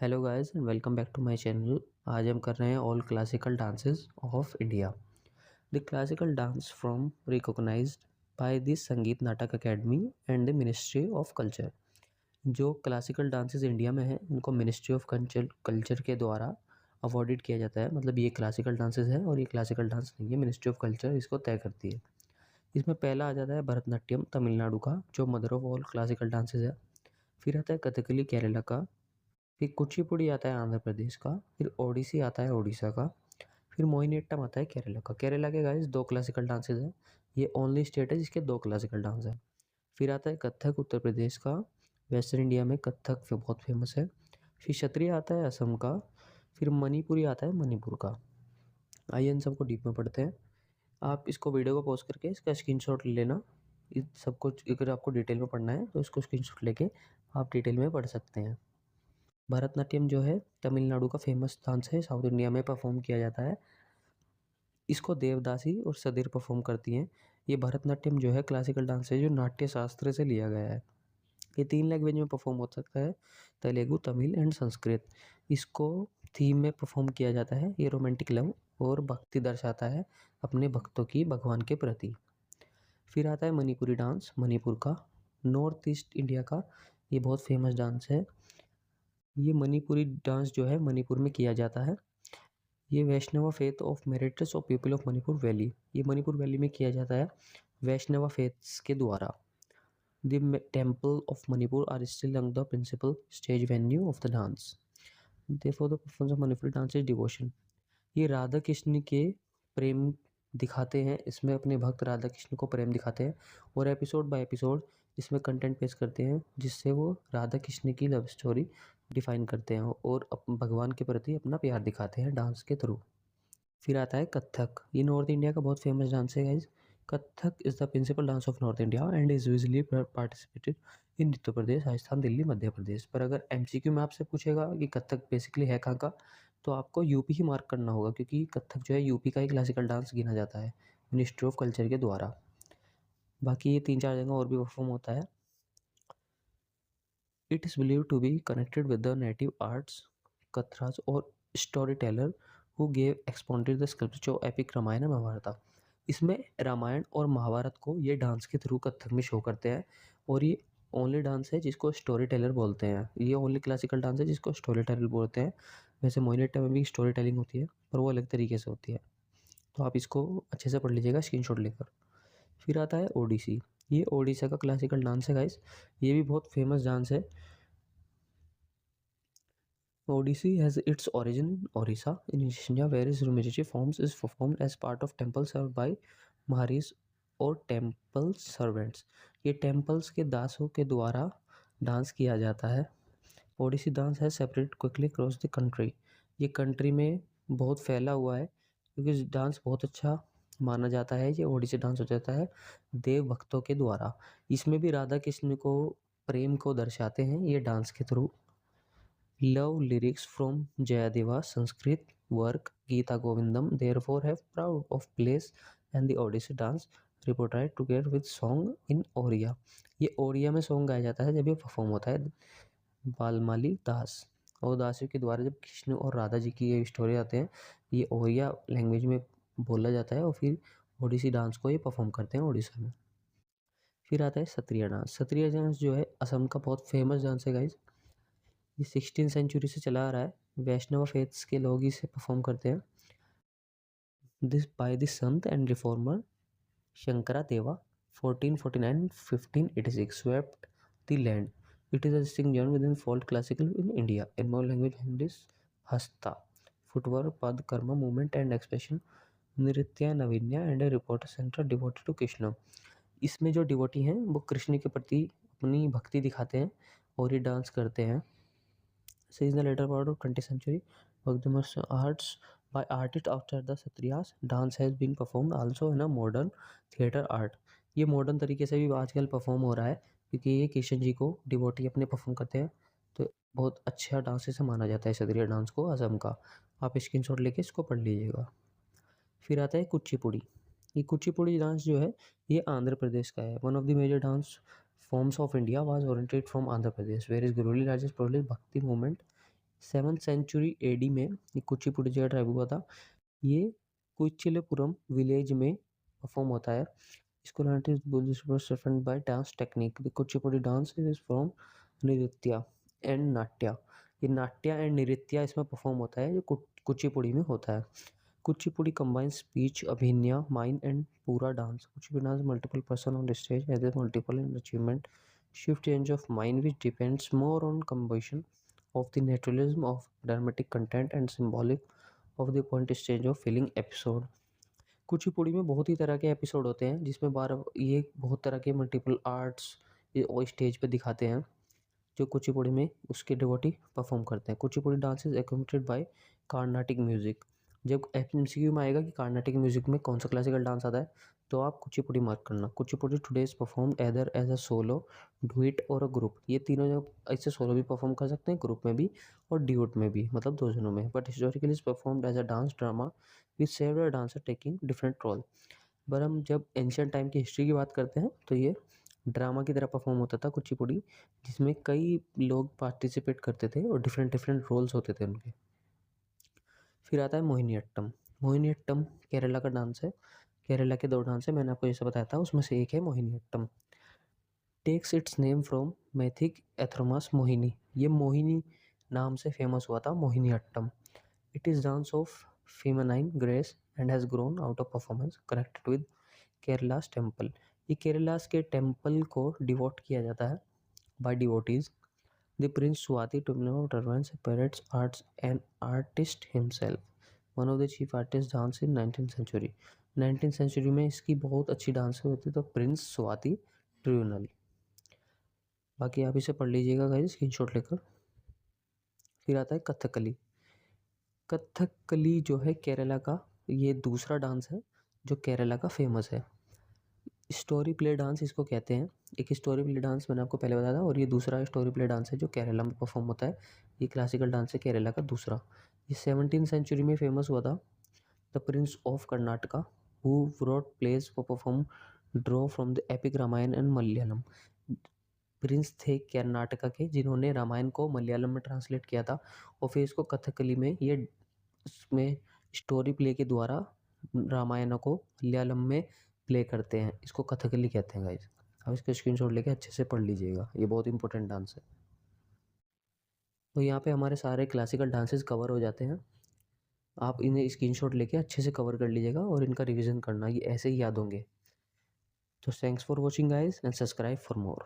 Hello guys and welcome back to my channel. आज हम कर रहे हैं all classical dances of India. The classical dance from recognised by the Sangeet Natak academy and the ministry of culture. जो classical dances India में हैं उनको ministry of culture के द्वारा अवॉर्डेड किया जाता है। मतलब ये क्लासिकल डांसेस है और ये क्लासिकल डांस नहीं है, मिनिस्ट्री ऑफ कल्चर इसको तय करती है। इसमें पहला आ जाता है भरतनाट्यम तमिलनाडु का, जो mother of all classical dances है। फिर आता है कथकली केरला का, फिर कुचिपुड़ी आता है आंध्र प्रदेश का, फिर ओडिसी आता है उड़ीसा का, फिर मोहिनीअट्टम आता है केरला का। केरला के गाइस दो क्लासिकल डांसेस हैं। ये ओनली स्टेट है जिसके दो क्लासिकल डांस हैं। फिर आता है कथक उत्तर प्रदेश का। वेस्टर्न इंडिया में कथक बहुत फेमस है। फिर क्षत्रिय आता है असम का। फिर मणिपुरी आता है मणिपुर का। आइए इन सबको डीप में पढ़ते हैं। आप इसको वीडियो को पॉज करके इसका स्क्रीनशॉट ले लेना। इस सब कुछ अगर आपको डिटेल में पढ़ना है तो इसको स्क्रीनशॉट लेके आप डिटेल में पढ़ सकते हैं। भरतनाट्यम जो है तमिलनाडु का फेमस डांस है, साउथ इंडिया में परफॉर्म किया जाता है। इसको देवदासी और सदिर परफॉर्म करती हैं। ये भरतनाट्यम जो है क्लासिकल डांस है जो नाट्य शास्त्र से लिया गया है। ये 3 लैंग्वेज में परफॉर्म हो सकता है, तेलुगु, तमिल एंड संस्कृत। इसको थीम में परफॉर्म किया जाता है। ये रोमांटिक लव और भक्ति दर्शाता है अपने भक्तों की भगवान के प्रति। फिर आता है मणिपुरी डांस, मणिपुर का, नॉर्थ ईस्ट इंडिया का। ये बहुत फेमस डांस है। ये मणिपुरी डांस जो है मणिपुर में किया जाता है। ये Vaishnav faith of merits of people of Manipur valley, ये मणिपुर वैली में किया जाता है वैष्णव फेथ्स के द्वारा। The temple of Manipur are still among the principal stage venue of the dance. Therefore the performance of Manipuri dance is devotion. ये राधा कृष्ण के प्रेम दिखाते हैं। इसमें अपने भक्त राधा कृष्ण को प्रेम दिखाते हैं और एपिसोड बाय एपिसोड इसमें कंटेंट पेश करते हैं जिससे वो राधा कृष्ण की लव स्टोरी डिफाइन करते हैं और भगवान के प्रति अपना प्यार दिखाते हैं डांस के थ्रू। फिर आता है कथक। ये नॉर्थ इंडिया का बहुत फेमस डांस है guys. Kathak is the principal dance of north India and is usually participated in Uttar Pradesh, Rajasthan, Delhi, Madhya Pradesh. पर अगर एमसीक्यू में आपसे पूछेगा कि कथक बेसिकली है कहाँ का, तो आपको यूपी ही मार्क करना होगा, क्योंकि कथक जो है यूपी का ही क्लासिकल डांस गिना जाता है मिनिस्ट्री ऑफ कल्चर के द्वारा। बाकी ये 3-4 जगह और भी परफॉर्म होता है। It is believed to be connected with the native arts कथराज और story teller who gave expounded the scripture of epic Ramayan and Mahabharat. इसमें रामायण और महाभारत को ये डांस के थ्रू कथक में शो करते हैं। और ये ओनली डांस है जिसको स्टोरी टेलर बोलते हैं। ये ओनली क्लासिकल डांस है जिसको स्टोरी टेलर बोलते हैं। वैसे मोहिनीअट्टम में भी स्टोरी टेलिंग होती है पर वो अलग तरीके से होती है। तो आप इसको अच्छे से पढ़ लीजिएगा स्क्रीनशॉट लेकर। फिर आता है ओडिसी। ये ओडिशा का क्लासिकल डांस है गाइस। ये भी बहुत फेमस डांस है। Odissi has its origin in Orissa in East India, where its rudimentary forms is performed as part of temple served by Maharis और टेम्पल सर्वेंट्स। ये टेम्पल्स के दासों के द्वारा डांस किया जाता है। ओडिसी डांस है separate quickly cross the country. ये कंट्री में बहुत फैला हुआ है क्योंकि डांस बहुत अच्छा माना जाता है। ये ओडिसी डांस हो जाता है देव भक्तों के द्वारा। इसमें भी राधा कृष्ण को प्रेम को दर्शाते हैं ये डांस के through. Love lyrics from Jayadeva Sanskrit work Gita Govindam therefore have proud of place and the Odissi dance repertoire together with song in Oriya। ये ओडिया में सॉन्ग गाया जाता है जब ये परफॉर्म होता है बालमाली दास और दासियों के द्वारा। जब कृष्ण और राधा जी की ये स्टोरी आते हैं, ये ओडिया लैंग्वेज में बोला जाता है और फिर ओडिसी डांस को ये परफॉर्म करते हैं उड़ीसा में। फिर आता है सत्रिया डांस। सत्रिया डांस जो है असम का बहुत फेमस डांस है गाइज। ये 16 सेंचुरी से चला आ रहा है। वैष्णव फेथ्स के लोग इसे परफॉर्म करते हैं। This by the Sant and reformer Shankara देवा 1449-1586 swept the land. It is a distinct genre within folk classical in India. In more language Hindis hasta footwork pad karma movement and expression नृत्य नवीन्या and report centre devoted to Krishna. इसमें जो devotee हैं वो कृष्ण के प्रति अपनी भक्ति दिखाते हैं और ये डांस करते हैं। Since the later part of 20th century, work the most arts by artists after the Satriyas, dance has been performed also in a modern theatre art। ये मॉडर्न तरीके से भी आजकल परफॉर्म हो रहा है क्योंकि ये कृष्ण जी को डिवोटी अपने परफॉर्म करते हैं। तो बहुत अच्छा डांस से माना जाता है सत्रिया डांस को असम का। आप स्क्रीनशॉट लेके इसको पढ़ लीजिएगा। फिर आता है कुचिपुड़ी। ये कुचिपुड़ी डांस जो है ये आंध्र प्रदेश का है। One of the major dance forms of India was originated from Andhra Pradesh where is globally largest प्रोलिस bhakti movement 7th century AD में ये कुचिपुड़ी जो ट्राइब हुआ था, ये कुचिलपुरम विलेज में परफॉर्म होता है। इसको different by dance technique. The Kuchipudi dance is from nritya and natya. ये नाट्य एंड नृत्य इसमें परफॉर्म होता है, जो कुचिपुड़ी में होता है। Kuchipudi combines speech, abhinaya, mime and पूरा dance. Kuchipudi dance multiple person on the stage has a multiple achievement, shift change of mind which depends more on combination of the naturalism of dramatic content and symbolic of the point stage of feeling episode। Kuchipudi में बहुत ही तरह के episode होते हैं, जिसमें ये बहुत तरह के मल्टीपल आर्ट्स ये स्टेज पे दिखाते हैं, जो कुचिपुड़ी में उसके डिवोटी परफॉर्म करते हैं। Kuchipudi dance is expected bye Carnatic music. जब एमसीक्यू में आएगा कि कार्नाटिक म्यूजिक में कौन सा क्लासिकल डांस आता है, तो आप कुचिपुड़ी मार्क करना। Kuchipudi today is perform either as a solo, duet और अ ग्रुप। ये तीनों जब ऐसे सोलो भी परफॉर्म कर सकते हैं, ग्रुप में भी और ड्यूट में भी, मतलब दो जनों में। But historically is performed as a dance drama with several dancer taking different role. पर हम जब एंशियंट टाइम की हिस्ट्री की बात करते हैं, तो ये ड्रामा की तरह परफॉर्म होता था कुचिपुड़ी, जिसमें कई लोग पार्टिसिपेट करते थे और डिफरेंट डिफरेंट रोल्स होते थे उनके। फिर आता है मोहिनीअट्टम। मोहिनीअट्टम केरला का डांस है। केरला के 2 डांस है, मैंने आपको जैसे बताया था, उसमें से एक है Mohiniyattam. Takes its name from mythic एथ्रोमास मोहिनी। ये मोहिनी नाम से फेमस हुआ था Mohiniyattam. It is dance of feminine grace and has grown out of performance connected with Keralas temple. ये केरलास के टेम्पल को डिवोट किया जाता है by devotees. The prince Swati टर्वेंस पैरेट्स arts and artist himself. One of the chief artist dance in 19th century. 19th century में इसकी बहुत अच्छी डांस होती, तो प्रिंस स्वाति ट्रिब्यूनल। बाकी आप इसे पढ़ लीजिएगा गाइस स्क्रीनशॉट लेकर। फिर आता है कथकली। कथकली जो है केरला का ये दूसरा डांस है जो केरला का फेमस है। स्टोरी प्ले डांस इसको कहते हैं। एक स्टोरी प्ले डांस मैंने आपको पहले बताया था, और ये दूसरा स्टोरी प्ले डांस है जो केरला में परफॉर्म होता है। ये क्लासिकल डांस है केरला का दूसरा। ये 17th सेंचुरी में फेमस हुआ था। The prince of Karnataka who wrote plays for perform draw from the epic Ramayana and Malayalam. Prince थे कर्नाटका के जिन्होंने रामायण को मलयालम में ट्रांसलेट किया था, और फिर इसको कथकली में ये इसमें स्टोरी प्ले के द्वारा रामायण को मलयालम में प्ले करते हैं। इसको कथकली कहते हैं गाइस। अब इसका स्क्रीनशॉट लेके अच्छे से पढ़ लीजिएगा, ये बहुत इंपॉर्टेंट डांस है। तो यहाँ पे हमारे सारे क्लासिकल डांसेस कवर हो जाते हैं। आप इन्हें स्क्रीनशॉट लेके अच्छे से कवर कर लीजिएगा और इनका रिवीजन करना, ये ऐसे ही याद होंगे। तो thanks for watching guys and subscribe for more.